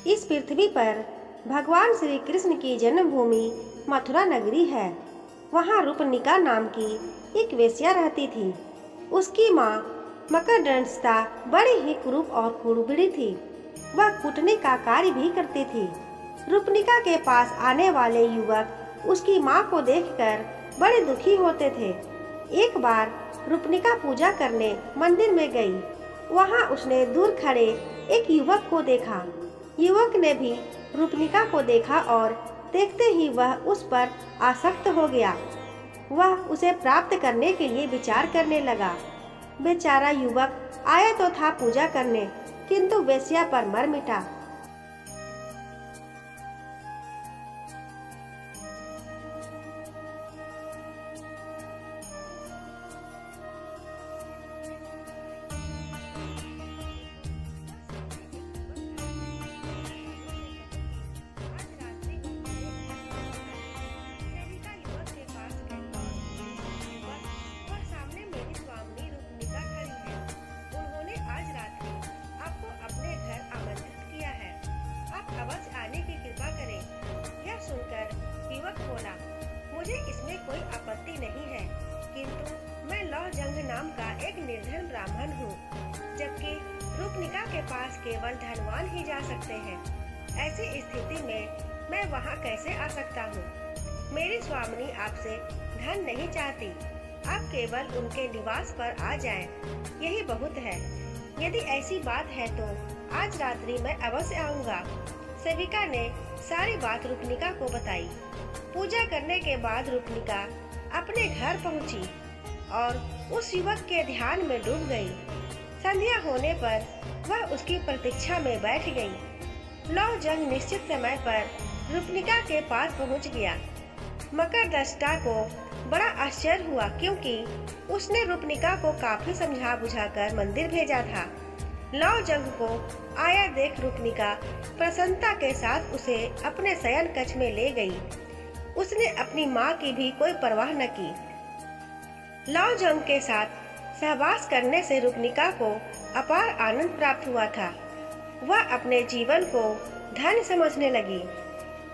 इस पृथ्वी पर भगवान श्री कृष्ण की जन्मभूमि मथुरा नगरी है। वहाँ रूपनिका नाम की एक वेश्या रहती थी। उसकी माँ मकरदंस्ता बड़ी ही कुरूप और कुड़बड़ी थी। वह कूटने का कार्य भी करती थी। रूपनिका के पास आने वाले युवक उसकी माँ को देखकर बड़े दुखी होते थे। एक बार रूपनिका पूजा करने मंदिर में गई। वहाँ उसने दूर खड़े एक युवक को देखा। युवक ने भी रूपनिका को देखा और देखते ही वह उस पर आसक्त हो गया। वह उसे प्राप्त करने के लिए विचार करने लगा। बेचारा युवक आया तो था पूजा करने, किंतु वेश्या पर मर मिटा। मुझे इसमें कोई आपत्ति नहीं है, किंतु मैं लौ जंग नाम का एक निर्धन ब्राह्मण हूँ, जबकि रूपनिका के पास केवल धनवान ही जा सकते हैं। ऐसी स्थिति में मैं वहाँ कैसे आ सकता हूँ? मेरी स्वामिनी आपसे धन नहीं चाहती, आप केवल उनके निवास पर आ जाएं, यही बहुत है। यदि ऐसी बात है तो आज रात्रि मैं अवश्य आऊँगा। सेविका ने सारी बात रूपनिका को बताई। पूजा करने के बाद रूपनिका अपने घर पहुंची और उस युवक के ध्यान में डूब गई। संध्या होने पर वह उसकी प्रतीक्षा में बैठ गई। लौ जंग निश्चित समय पर रूपनिका के पास पहुंच गया। मकरदंस्ता को बड़ा आश्चर्य हुआ, क्योंकि उसने रूपनिका को काफी समझा बुझाकर मंदिर भेजा था। लौ जंग को आया देख रूपनिका प्रसन्नता के साथ उसे अपने शयन कक्ष में ले गई। उसने अपनी माँ की भी कोई परवाह न की। लौ जंग के साथ सहवास करने से रूपनिका को अपार आनंद प्राप्त हुआ था। वह अपने जीवन को धन्य समझने लगी।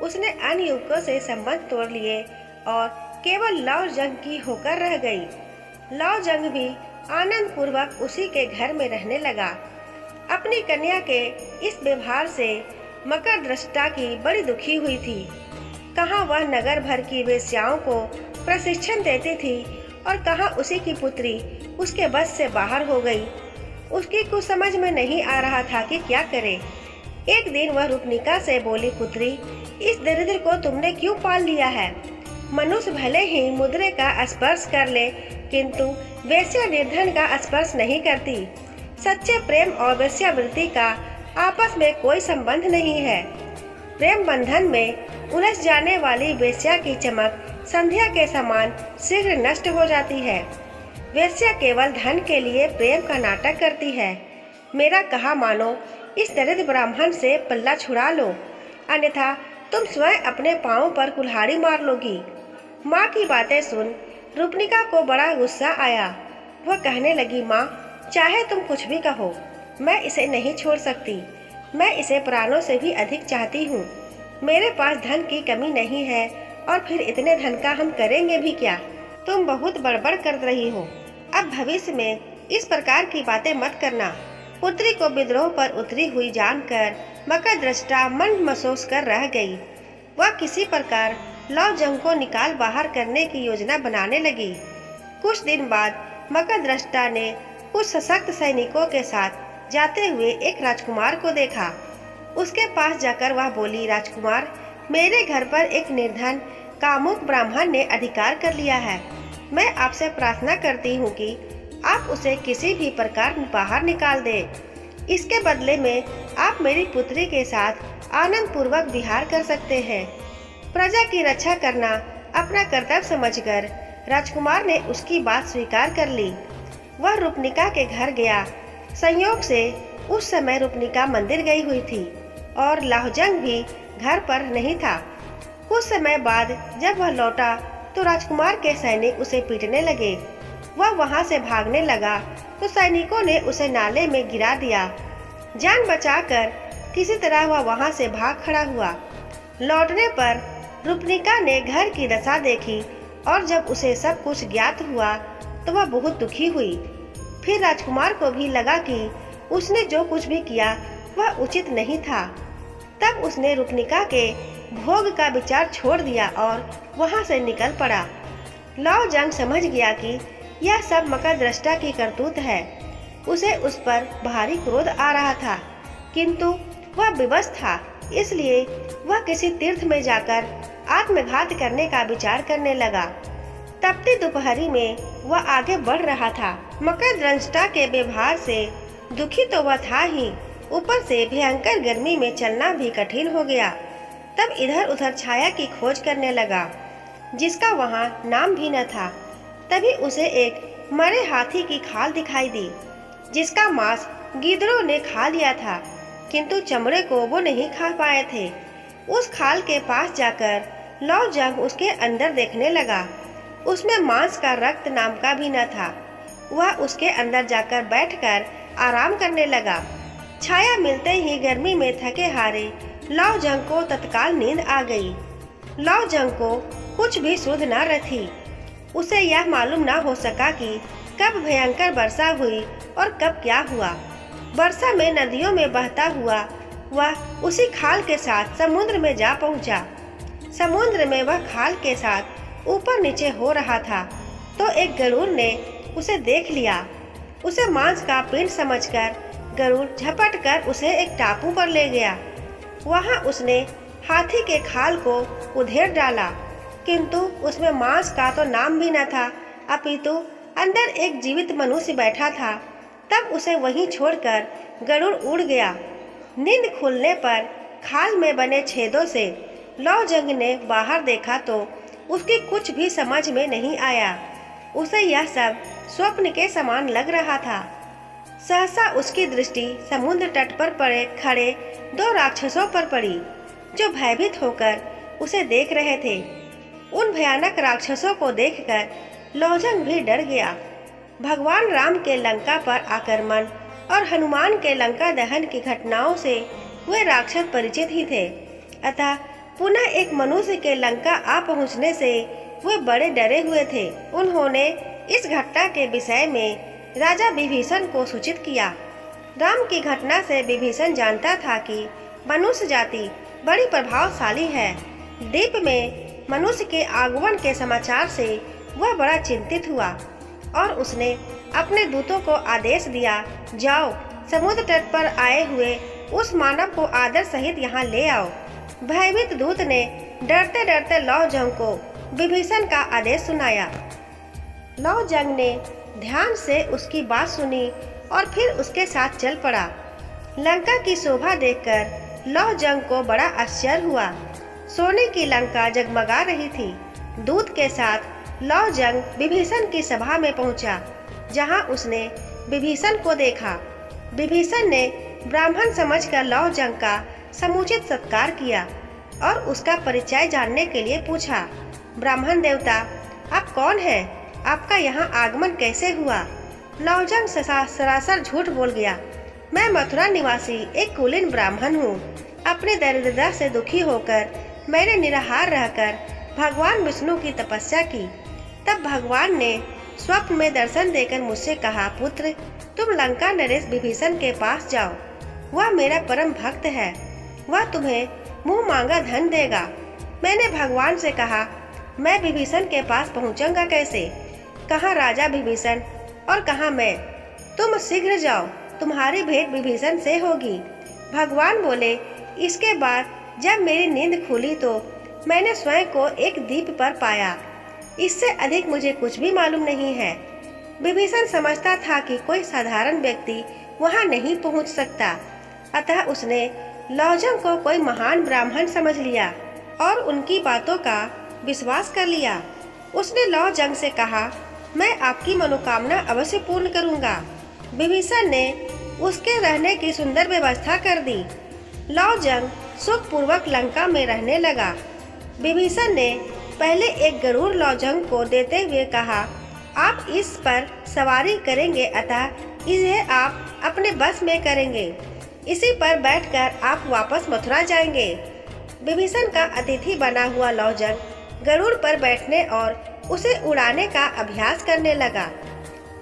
उसने अन्य युवकों से संबंध तोड़ लिए और केवल लौ जंग की होकर रह गई। लौ जंग भी आनंद पूर्वक उसी के घर में रहने लगा। अपनी कन्या के इस व्यवहार से मकरदंस्ता की बड़ी दुखी हुई थी। कहाँ वह नगर भर की वेश्याओं को प्रशिक्षण देती थी और कहाँ उसी की पुत्री उसके बस से बाहर हो गई। उसकी कुछ समझ में नहीं आ रहा था कि क्या करे। एक दिन वह रूपनिका से बोली, पुत्री, इस दरिद्र को तुमने क्यों पाल लिया है? मनुष्य भले ही मुद्रे का स्पर्श कर ले, किंतु वेश्या निर्धन का स्पर्श नहीं करती। सच्चे प्रेम और वेश्यावृत्ति का आपस में कोई संबंध नहीं है। प्रेम बंधन में उलझ जाने वाली वेश्या की चमक संध्या के समान शीघ्र नष्ट हो जाती है। वेश्या केवल धन के लिए प्रेम का नाटक करती है। मेरा कहा मानो, इस दरिद्र ब्राह्मण से पल्ला छुड़ा लो, अन्यथा तुम स्वयं अपने पांव पर कुल्हाड़ी मार लोगी। माँ की बातें सुन रूपनिका को बड़ा गुस्सा आया। वह कहने लगी, माँ, चाहे तुम कुछ भी कहो, मैं इसे नहीं छोड़ सकती। मैं इसे प्राणों से भी अधिक चाहती हूँ। मेरे पास धन की कमी नहीं है, और फिर इतने धन का हम करेंगे भी क्या? तुम बहुत बड़बड़ कर रही हो। अब भविष्य में इस प्रकार की बातें मत करना। पुत्री को विद्रोह पर उतरी हुई जानकर मकरदंस्ता मन महसूस कर रह गई। वह किसी प्रकार लौ जंग को निकाल बाहर करने की योजना बनाने लगी। कुछ दिन बाद मकरदंस्ता ने कुछ सशक्त सैनिकों के साथ जाते हुए एक राजकुमार को देखा। उसके पास जाकर वह बोली, राजकुमार, मेरे घर पर एक निर्धन कामुक ब्राह्मण ने अधिकार कर लिया है। मैं आपसे प्रार्थना करती हूँ कि आप उसे किसी भी प्रकार बाहर निकाल दें। इसके बदले में आप मेरी पुत्री के साथ आनंद पूर्वक विहार कर सकते हैं। प्रजा की रक्षा करना अपना कर्तव्य समझकर राजकुमार ने उसकी बात स्वीकार कर ली। वह रूपनिका के घर गया। संयोग से उस समय रूपनिका मंदिर गई हुई थी और लौजंग भी घर पर नहीं था। कुछ समय बाद जब वह लौटा तो राजकुमार के सैनिक उसे पीटने लगे। वह वहां से भागने लगा तो सैनिकों ने उसे नाले में गिरा दिया। जान बचाकर किसी तरह वह वहां से भाग खड़ा हुआ। लौटने पर रूपनिका ने घर की दशा देखी और जब उसे सब कुछ ज्ञात हुआ तो वह बहुत दुखी हुई। फिर राजकुमार को भी लगा कि उसने जो कुछ भी किया वह उचित नहीं था। तब उसने रूपनिका के भोग का विचार छोड़ दिया और वहां से निकल पड़ा। लौ जंग समझ गया कि यह सब मकरदृष्टा की करतूत है। उसे उस पर भारी क्रोध आ रहा था, किंतु वह विवश था, इसलिए वह किसी तीर्थ में जाकर आत्मघात करने का विचार करने लगा। तपती दोपहरी में वह आगे बढ़ रहा था। मकरदृष्टा के व्यवहार से दुखी तो वह था ही, ऊपर से भयंकर गर्मी में चलना भी कठिन हो गया। तब इधर उधर छाया की खोज करने लगा, जिसका वहां नाम भी न था। तभी उसे एक मरे हाथी की खाल दिखाई दी, जिसका मांस गीदड़ों ने खा लिया था, किंतु चमड़े को वो नहीं खा पाए थे। उस खाल के पास जाकर लौ जंग उसके अंदर देखने लगा। उसमें मांस का रक्त नाम का भी न था। वह उसके अंदर जाकर बैठकर आराम करने लगा। छाया मिलते ही गर्मी में थके हारे लौ जंग को तत्काल नींद आ गई। लौ जंग को कुछ भी सुध न रही। उसे यह मालूम न हो सका कि कब भयंकर वर्षा हुई और कब क्या हुआ। वर्षा में नदियों में बहता हुआ वह उसी खाल के साथ समुद्र में जा पहुंचा। समुद्र में वह खाल के साथ ऊपर नीचे हो रहा था तो एक गरुड़ ने उसे देख लिया। उसे मांस का पिंड समझकर गरुड़ झपट कर उसे एक टापू पर ले गया। वहां उसने हाथी के खाल को उधेड़ डाला, किंतु उसमें मांस का तो नाम भी न था, अपितु अंदर एक जीवित मनुष्य बैठा था। तब उसे वहीं छोड़कर गरुड़ उड़ गया। नींद खुलने पर खाल में बने छेदों से लौ जंग ने बाहर देखा तो उसकी कुछ भी समझ में नहीं आया। उसे यह सब स्वप्न के समान लग रहा था। सहसा उसकी दृष्टि समुद्र तट पर पड़े खड़े दो राक्षसों पर पड़ी, जो भयभीत होकर उसे देख रहे थे। उन भयानक राक्षसों को देखकर लौ जंग भी डर गया। भगवान राम के लंका पर आक्रमण और हनुमान के लंका दहन की घटनाओं से वे राक्षस परिचित ही थे, अतः पुनः एक मनुष्य के लंका आ पहुंचने से वे बड़े डरे हुए थे। उन्होंने इस घटना के विषय में राजा विभीषण को सूचित किया। राम की घटना से विभीषण जानता था कि मनुष्य जाति बड़ी प्रभावशाली है। द्वीप में मनुष्य के आगमन के समाचार से वह बड़ा चिंतित हुआ और उसने अपने दूतों को आदेश दिया, जाओ समुद्र तट पर आए हुए उस मानव को आदर सहित यहाँ ले आओ। भयभीत दूत ने डरते डरते लौ जंग को विभीषण का आदेश सुनाया। लौ जंग ने ध्यान से उसकी बात सुनी और फिर उसके साथ चल पड़ा। लंका की शोभा देखकर लौ जंग को बड़ा आश्चर्य हुआ। सोने की लंका जगमगा रही थी। दूत के साथ लौ जंग विभीषण की सभा में पहुंचा, जहां उसने विभीषण को देखा। विभीषण ने ब्राह्मण समझकर लौ जंग का समुचित सत्कार किया और उसका परिचय जानने के लिए पूछा, ब्राह्मण देवता, आप कौन हैं? आपका यहाँ आगमन कैसे हुआ? लौ जंग सरासर झूठ बोल गया। मैं मथुरा निवासी एक कुलीन ब्राह्मण हूँ। अपने दरिद्रता से दुखी होकर मैंने निराहार रहकर भगवान विष्णु की तपस्या की। तब भगवान ने स्वप्न में दर्शन देकर मुझसे कहा, पुत्र तुम लंका नरेश विभीषण के पास जाओ। वह मेरा परम भक्त है। वह तुम्हें मुंह मांगा धन देगा। मैंने भगवान से कहा, मैं विभीषण के पास पहुंचूंगा कैसे? कहाँ राजा विभीषण और कहाँ मैं? तुम शीघ्र जाओ, तुम्हारी भेंट विभीषण से होगी। भगवान बोले, इसके बाद जब मेरी नींद खुली तो मैंने स्वयं को एक द्वीप पर पाया। इससे अधिक मुझे कुछ भी मालूम नहीं है। विभीषण समझता था कि कोई साधारण व्यक्ति वहां नहीं पहुंच सकता, अतः उसने लौ जंग को कोई महान ब्राह्मण समझ लिया और उनकी बातों का विश्वास कर लिया। उसने लौ जंग से कहा, मैं आपकी मनोकामना अवश्य पूर्ण करूंगा। विभीषण ने उसके रहने की सुंदर व्यवस्था कर दी। लौ जंग सुखपूर्वक लंका में रहने लगा। विभीषण ने पहले एक गरुड़ लौ जंग को देते हुए कहा, आप इस पर सवारी करेंगे, अतः इसे आप अपने बस में करेंगे। इसी पर बैठकर आप वापस मथुरा जाएंगे। विभीषण का अतिथि बना हुआ लौजंग गरुड़ पर बैठने और उसे उड़ाने का अभ्यास करने लगा।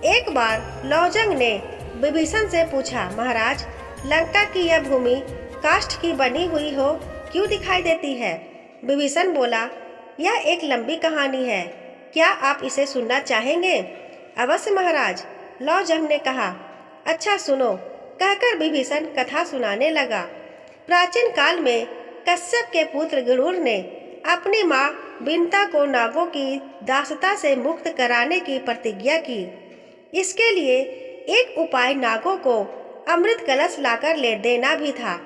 एक बार लौजंग ने विभीषण से पूछा, महाराज, लंका की यह भूमि काष्ठ की बनी हुई हो क्यों दिखाई देती है? विभीषण बोला, यह एक लंबी कहानी है, क्या आप इसे सुनना चाहेंगे? अवश्य महाराज, लौजंग ने कहा। अच्छा सुनो, कहकर विभीषण कथा सुनाने लगा। प्राचीन काल में कश्यप के पुत्र गरुड़ ने अपनी माँ बिंता को नागों की दासता से मुक्त कराने की प्रतिज्ञा की। इसके लिए एक उपाय नागों को अमृत कलश लाकर ले देना भी था।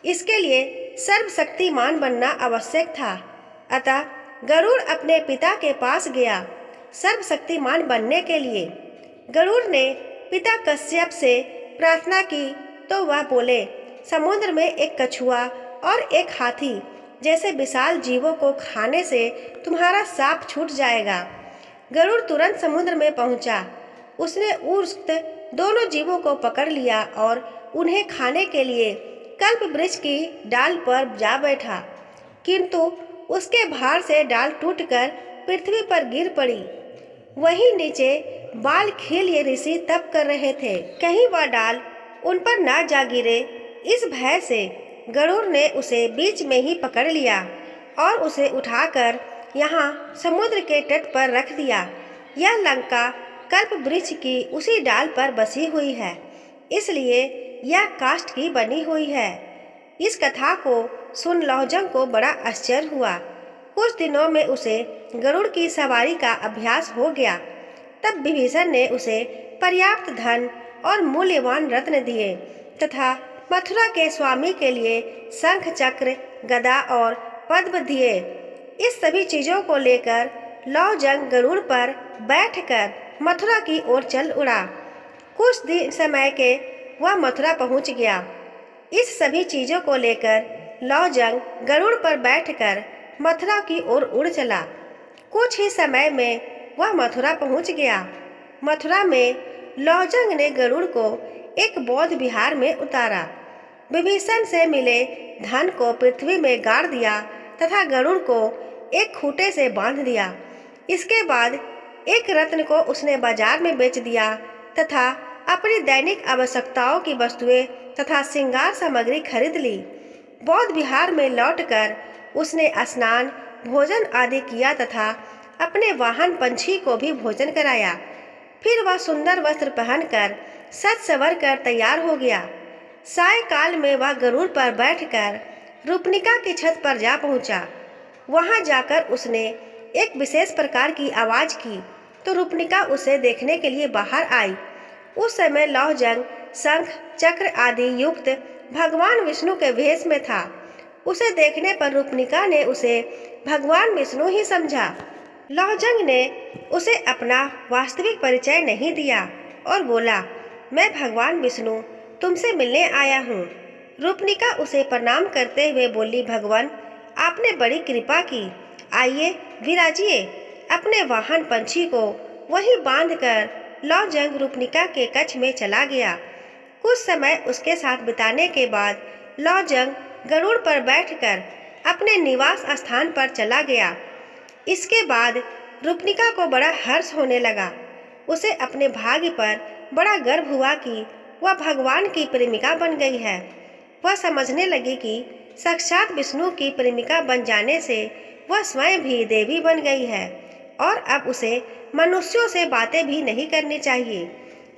इसके लिए सर्वशक्तिमान बनना आवश्यक था। अतः गरुड़ अपने पिता के पास गया सर्वशक्तिमान बनने के लिए। गरुड़ ने पिता कश्यप से प्रार्थना की तो वह बोले, समुद्र में एक कछुआ और एक हाथी जैसे विशाल जीवों को खाने से तुम्हारा साप छूट जाएगा। गरुड़ तुरंत समुद्र में पहुंचा। उसने उस दोनों जीवों को पकड़ लिया और उन्हें खाने के लिए कल्प वृक्ष की डाल पर जा बैठा, किंतु उसके भार से डाल टूटकर पृथ्वी पर गिर पड़ी। वहीं नीचे बाल खिलिए ऋषि तप कर रहे थे, कहीं वह डाल उन पर ना जा गिरे। इस भय से गरुड़ ने उसे बीच में ही पकड़ लिया और उसे उठाकर यहाँ समुद्र के तट पर रख दिया। यह लंका कल्प वृक्ष की उसी डाल पर बसी हुई है, इसलिए यह काष्ठ की बनी हुई है। इस कथा को सुन लौजंग को बड़ा आश्चर्य हुआ। कुछ दिनों में उसे गरुड़ की सवारी का अभ्यास हो गया। तब विभीषण ने उसे पर्याप्त धन और मूल्यवान रत्न दिए तथा मथुरा के स्वामी के लिए शंख चक्र गदा और पद्म दिए। इस सभी चीजों को लेकर लौजंग गरुड़ पर बैठकर मथुरा की ओर चल उड़ा। कुछ दिन समय के वह मथुरा पहुंच गया। इस सभी चीजों को लेकर लौजंग गरुड़ पर बैठकर मथुरा की ओर उड़ चला। कुछ ही समय में वह मथुरा पहुंच गया। मथुरा में लौजंग ने गरुड़ को एक बौद्ध विहार में उतारा। विभीषण से मिले धन को पृथ्वी में गाड़ दिया तथा गरुड़ को एक खूंटे से बांध दिया। इसके बाद एक रत्न को उसने बाजार में बेच दिया तथा अपनी दैनिक आवश्यकताओं की वस्तुएं तथा श्रृंगार सामग्री खरीद ली। बौद्ध विहार में लौटकर उसने स्नान, भोजन आदि किया तथा अपने वाहन पंछी को भी भोजन कराया। फिर वह सुंदर वस्त्र पहनकर सज संवर कर तैयार हो गया। सायकाल में वह गरुड़ पर बैठकर रूपनिका की छत पर जा पहुंचा। वहां जाकर उसने एक विशेष प्रकार की आवाज की तो रूपनिका उसे देखने के लिए बाहर आई। उस समय लौजंग शंख चक्र आदि युक्त भगवान विष्णु के वेश में था। उसे देखने पर रूपनिका ने उसे भगवान विष्णु ही समझा। लौजंग ने उसे अपना वास्तविक परिचय नहीं दिया और बोला, मैं भगवान विष्णु तुमसे मिलने आया हूँ। रूपनिका उसे प्रणाम करते हुए बोली, भगवान आपने बड़ी कृपा की, आइए विराजिए। अपने वाहन पंछी को वहीं बांधकर लौजंग रूपनिका के कक्ष में चला गया। कुछ समय उसके साथ बिताने के बाद लौजंग गरुड़ पर बैठकर अपने निवास स्थान पर चला गया। इसके बाद रूपनिका को बड़ा हर्ष होने लगा। उसे अपने भाग्य पर बड़ा गर्व हुआ कि वह भगवान की प्रेमिका बन गई है। वह समझने लगी कि साक्षात विष्णु की प्रेमिका बन जाने से वह स्वयं भी देवी बन गई है और अब उसे मनुष्यों से बातें भी नहीं करनी चाहिए।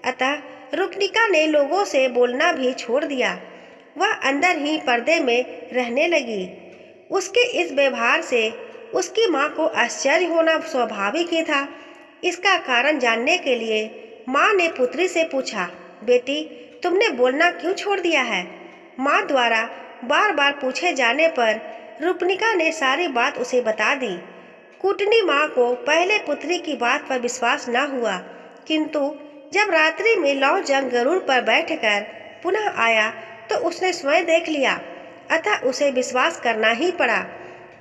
अतः रूपनिका ने लोगों से बोलना भी छोड़ दिया। वह अंदर ही पर्दे में रहने लगी। उसके इस व्यवहार से उसकी माँ को आश्चर्य होना स्वाभाविक ही था। इसका कारण जानने के लिए माँ ने पुत्री से पूछा, बेटी तुमने बोलना क्यों छोड़ दिया है? माँ द्वारा बार बार पूछे जाने पर रूपनिका ने सारी बात उसे बता दी। कुटनी माँ को पहले पुत्री की बात पर विश्वास न हुआ, किंतु जब रात्रि में लौजंग गरुड़ पर बैठकर पुनः आया तो उसने स्वयं देख लिया, अतः उसे विश्वास करना ही पड़ा।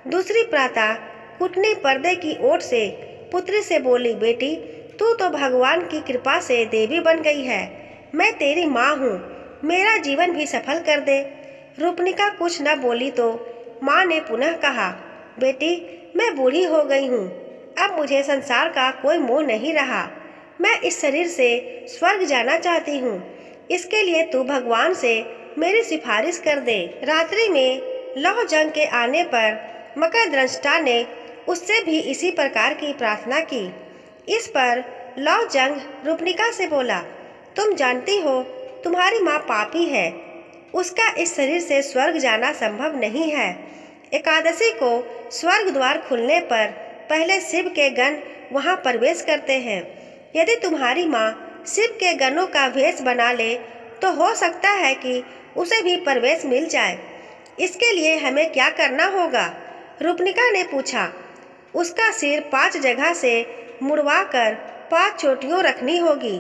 दूसरी प्रातः कुटनी पर्दे की ओर से पुत्री से बोली, बेटी तू तो भगवान की कृपा से देवी बन गई है। मैं तेरी माँ हूँ, मेरा जीवन भी सफल कर दे। रूपनिका कुछ न बोली तो माँ ने पुनः कहा, बेटी, मैं बूढ़ी हो गई हूँ। अब मुझे संसार का कोई मोह नहीं रहा। मैं इस शरीर से स्वर्ग जाना चाहती हूँ। इसके लिए तू भगवान से मेरी सिफारिश कर दे। रात्रि में लौह जंग के आने पर मकरदंष्टा ने उससे भी इसी प्रकार की प्रार्थना की। इस पर लौह जंग रूपनिका से बोला, तुम जानती हो तुम्हारी माँ पापी है। उसका इस शरीर से स्वर्ग जाना संभव नहीं है। एकादशी को स्वर्ग द्वार खुलने पर पहले शिव के गण वहां प्रवेश करते हैं। यदि तुम्हारी माँ शिव के गणों का भेष बना ले तो हो सकता है कि उसे भी प्रवेश मिल जाए। इसके लिए हमें क्या करना होगा? रूपनिका ने पूछा। उसका सिर 5 जगह से मुड़वा कर 5 चोटियों रखनी होगी,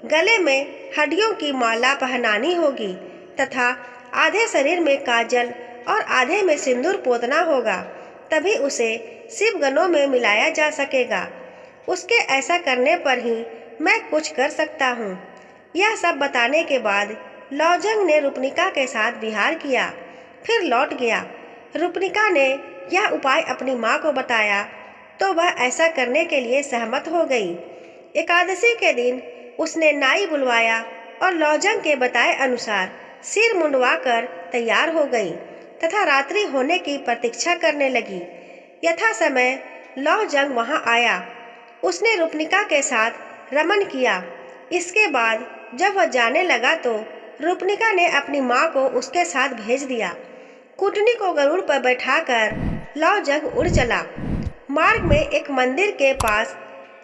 गले में हड्डियों की माला पहनानी होगी तथा आधे शरीर में काजल और आधे में सिंदूर पोतना होगा, तभी उसे शिव गणों में मिलाया जा सकेगा। उसके ऐसा करने पर ही मैं कुछ कर सकता हूँ। यह सब बताने के बाद लौजंग ने रूपनिका के साथ विहार किया, फिर लौट गया। रूपनिका ने यह उपाय अपनी माँ को बताया तो वह ऐसा करने के लिए सहमत हो गई। एकादशी के दिन उसने नाई बुलवाया और लौजंग के बताए अनुसार सिर मुंडवा कर तैयार हो गई तथा रात्रि होने की प्रतीक्षा करने लगी। यथा समय लौजंग वहां आया। उसने रूपनिका के साथ रमन किया। इसके बाद जब वह जाने लगा तो रूपनिका ने अपनी माँ को उसके साथ भेज दिया। कुटनी को गरुड़ पर बैठाकर लौजंग उड़ चला। मार्ग में एक मंदिर के पास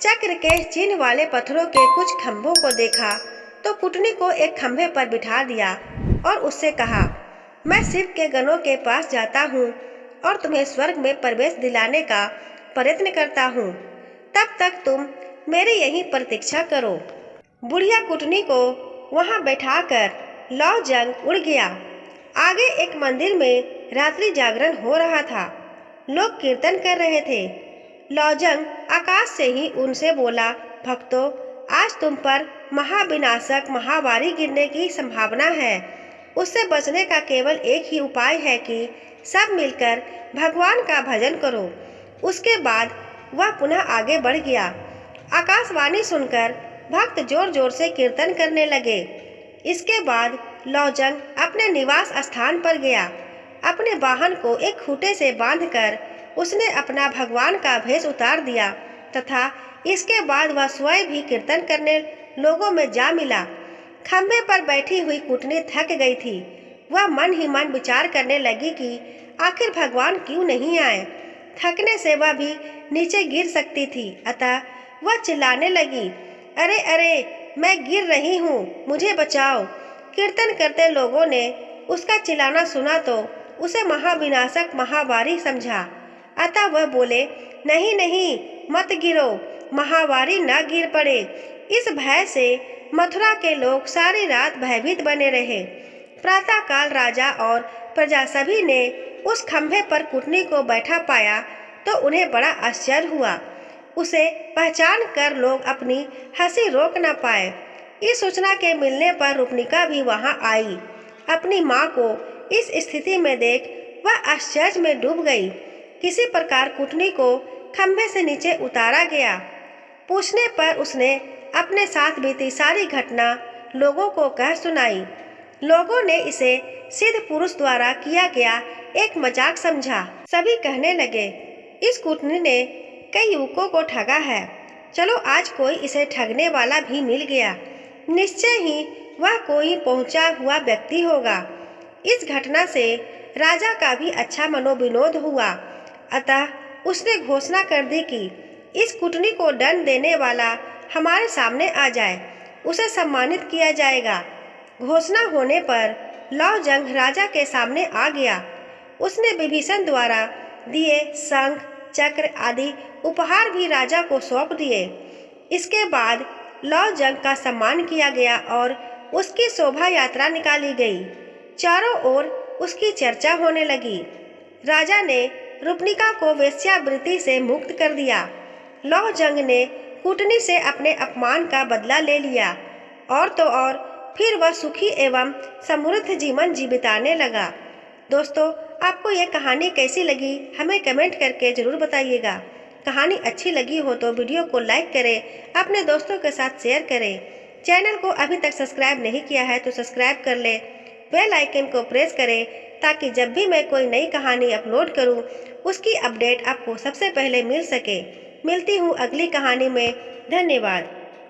चक्र के चिन्ह वाले पत्थरों के कुछ खंभों को देखा तो कुटनी को एक खंभे पर बिठा दिया और उससे कहा, मैं शिव के गणों के पास जाता हूँ और तुम्हें स्वर्ग में प्रवेश दिलाने का प्रयत्न करता हूँ। तब तक तुम मेरी यहीं प्रतीक्षा करो। बुढ़िया कुटनी को वहां बैठाकर लौजंग उड़ गया। आगे एक मंदिर में रात्रि जागरण हो रहा था। लोग कीर्तन कर रहे थे। लौजंग आकाश से ही उनसे बोला, भक्तों, आज तुम पर महाविनाशक महामारी गिरने की संभावना है। उससे बचने का केवल एक ही उपाय है कि सब मिलकर भगवान का भजन करो। उसके बाद वह पुनः आगे बढ़ गया। आकाशवाणी सुनकर भक्त जोर जोर से कीर्तन करने लगे। इसके बाद लौजंग अपने निवास स्थान पर गया। अपने वाहन को एक खूंटे से बांधकर उसने अपना भगवान का भेष उतार दिया तथा इसके बाद वह स्वयं भी कीर्तन करने लोगों में जा मिला। खंभे पर बैठी हुई कुटनी थक गई थी। वह मन ही मन विचार करने लगी कि आखिर भगवान क्यों नहीं आए। थकने से वह भी नीचे गिर सकती थी, अतः वह चिल्लाने लगी, अरे अरे, मैं गिर रही हूँ, मुझे बचाओ। कीर्तन करते लोगों ने उसका चिल्लाना सुना तो उसे महाविनाशक महामारी समझा। अतः वह बोले, नहीं नहीं, मत गिरो, महामारी न गिर पड़े। इस भय से मथुरा के लोग सारी रात भयभीत बने रहे। प्रातःकाल राजा और प्रजा सभी ने उस खंभे पर कुटनी को बैठा पाया तो उन्हें बड़ा आश्चर्य हुआ। उसे पहचान कर लोग अपनी हंसी रोक न पाए। इस सूचना के मिलने पर रूपनिका भी वहां आई। अपनी माँ को इस स्थिति में देख वह आश्चर्य में डूब गई। किसी प्रकार कुटनी को खंभे से नीचे उतारा गया। पूछने पर उसने अपने साथ बीती सारी घटना लोगों को कह सुनाई। लोगों ने इसे सिद्ध पुरुष द्वारा किया गया एक मजाक समझा। सभी कहने लगे, इस कुटनी ने कई युवकों को ठगा है। चलो आज कोई इसे ठगने वाला भी मिल गया। निश्चय ही वह कोई पहुंचा हुआ व्यक्ति होगा। इस घटना से राजा का भी अच्छा मनोविनोद हुआ। अतः उसने घोषणा कर दी कि इस कुटनी को दंड देने वाला हमारे सामने आ जाए, उसे सम्मानित किया जाएगा। घोषणा होने पर लौजंग राजा के सामने आ गया। उसने विभीषण द्वारा दिए शंख चक्र आदि उपहार भी राजा को सौंप दिए। इसके बाद लौजंग का सम्मान किया गया और उसकी शोभा यात्रा निकाली गई। चारों ओर उसकी चर्चा होने लगी। राजा ने रूपनिका को वेश्यावृत्ति से मुक्त कर दिया। लौजंग ने कुटनी से अपने अपमान का बदला ले लिया और तो और फिर वह सुखी एवं समृद्ध जीवन बिताने लगा। दोस्तों, आपको यह कहानी कैसी लगी हमें कमेंट करके जरूर बताइएगा। कहानी अच्छी लगी हो तो वीडियो को लाइक करें, अपने दोस्तों के साथ शेयर करें। चैनल को अभी तक सब्सक्राइब नहीं किया है तो सब्सक्राइब कर ले, बेल आइकन को प्रेस करें ताकि जब भी मैं कोई नई कहानी अपलोड करूं उसकी अपडेट आपको सबसे पहले मिल सके। मिलती हूं अगली कहानी में। धन्यवाद।